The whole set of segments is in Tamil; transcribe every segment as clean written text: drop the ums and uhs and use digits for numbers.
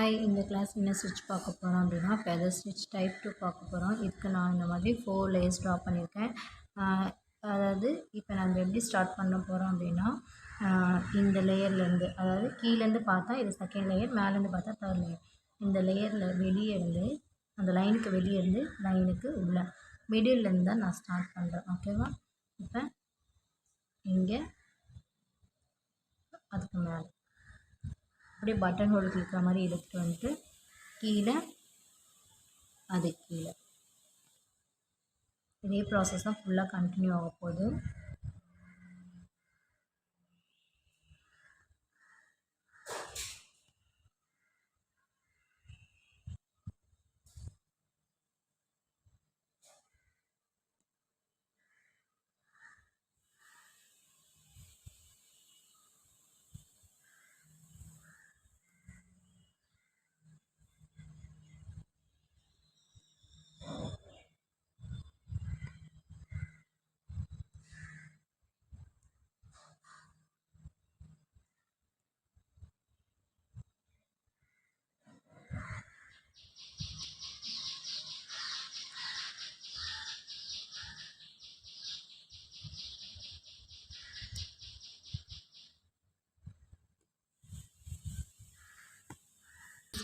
ஹாய், இந்த கிளாஸ் என்ன ஸ்டிச் பார்க்க போகிறோம் அப்படின்னா ஃபெதர் ஸ்டிச் டைப் 2 பார்க்க போகிறோம். இதுக்கு நான் இந்த மாதிரி 4 லேயர்ஸ் ட்ரா பண்ணியிருக்கேன். அதாவது இப்போ நம்ம எப்படி ஸ்டார்ட் பண்ண போகிறோம் அப்படின்னா இந்த லேயர்லேருந்து, அதாவது கீழேருந்து பார்த்தா இது செகண்ட் லேயர், மேலேருந்து பார்த்தா தேர்ட் லேயர். இந்த லேயரில் வெளியே இருந்து, அந்த லைனுக்கு வெளியே இருந்து லைனுக்கு உள்ள மிடில்லேருந்து தான் நான் ஸ்டார்ட் பண்ணுறேன். ஓகேவா? இப்போ இங்கே அதுக்கு மேலே அப்படியே பட்டன் ஹோலுக்கு இருக்கிற மாதிரி இழுத்துட்டு வந்துட்டு கீழே அது கீழே இதே ப்ராசஸ் தான் ஃபுல்லாக கண்டினியூ ஆக போகுது.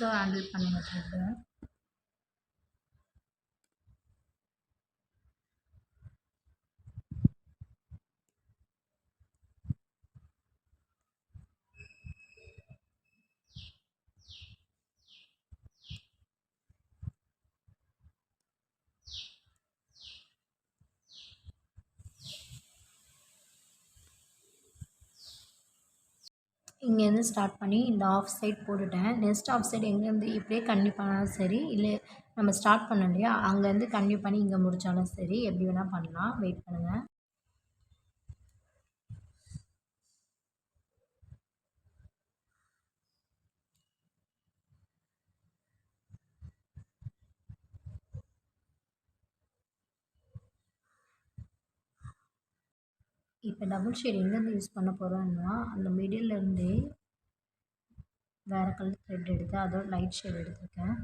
ஹேண்டில் பண்ணுங்க த்ரெட்டை. இங்கேருந்து ஸ்டார்ட் பண்ணி இந்த ஆஃப் சைட் போட்டுட்டேன். நெக்ஸ்ட் ஆஃப் சைடு எங்கேருந்து இப்படியே கன்டினியூ பண்ணாலும் சரி, இல்லை நம்ம ஸ்டார்ட் பண்ணோம் இல்லையா, அங்கேருந்து கன்டினியூ பண்ணி இங்கே முடித்தாலும் சரி, எப்படி வேணால் பண்ணலாம். வெயிட் பண்ணுங்கள். இப்போ டபுள் ஷேட் எங்கேருந்து யூஸ் பண்ண போகிறோம்னா, அந்த மிடில்லேருந்தே வேறு கலர் த்ரெட் எடுத்து அதோட லைட் ஷேட் எடுத்துருக்கேன்.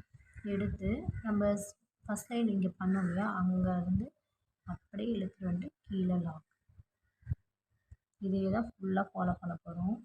எடுத்து நம்ம ஃபஸ்ட் லைன் இங்கே பண்ணோம் இல்லையா, அங்கே வந்து அப்படியே இழுத்துட்டு வந்துட்டு கீழே லாக். இதே தான் ஃபுல்லாக ஃபாலோ பண்ண போகிறோம்.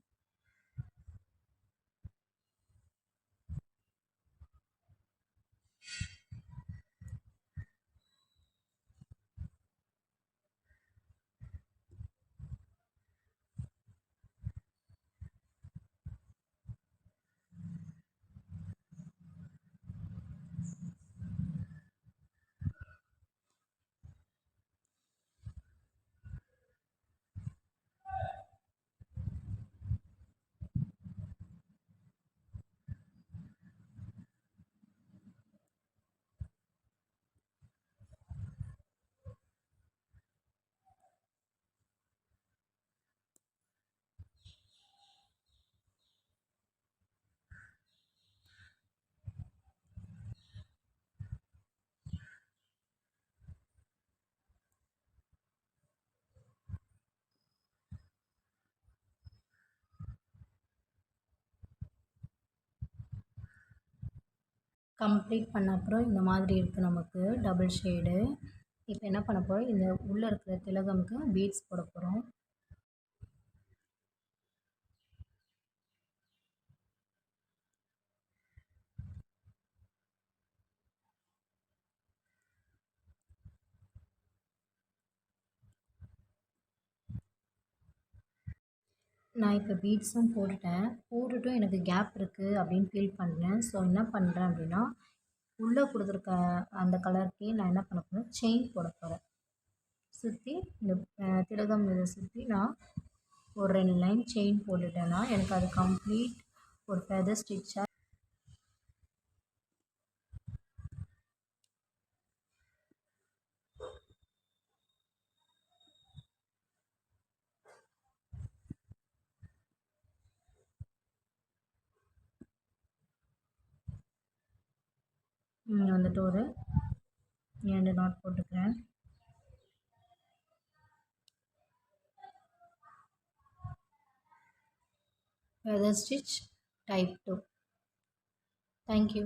கம்ப்ளீட் பண்ண அப்புறம் இந்த மாதிரி இருக்குது நமக்கு டபுள் ஷேடு. இப்போ என்ன பண்ண போகிறோம், இந்த உள்ளே இருக்கிற திலகமுக்கு பீட்ஸ் போட போகிறோம். நான் இப்போ பீட்ஸும் போட்டுட்டும் எனக்கு கேப் இருக்குது அப்படின்னு ஃபீல் பண்ணேன். ஸோ என்ன பண்ணுறேன் அப்படின்னா, உள்ளே கொடுத்துருக்க அந்த கலருக்கே நான் என்ன பண்ண போகிறேன், செயின் போட போகிறேன். சுற்றி இந்த திலகம் இதை சுற்றி நான் ஒரு 2 லைன் செயின் போட்டுட்டேன்னா எனக்கு அது கம்ப்ளீட் ஒரு ஃபெதர் ஸ்டிச்சாக வந்துட்டு ஒரு 2 நாட் போட்டுக்கிறேன். Feather stitch type 2. தேங்க்யூ.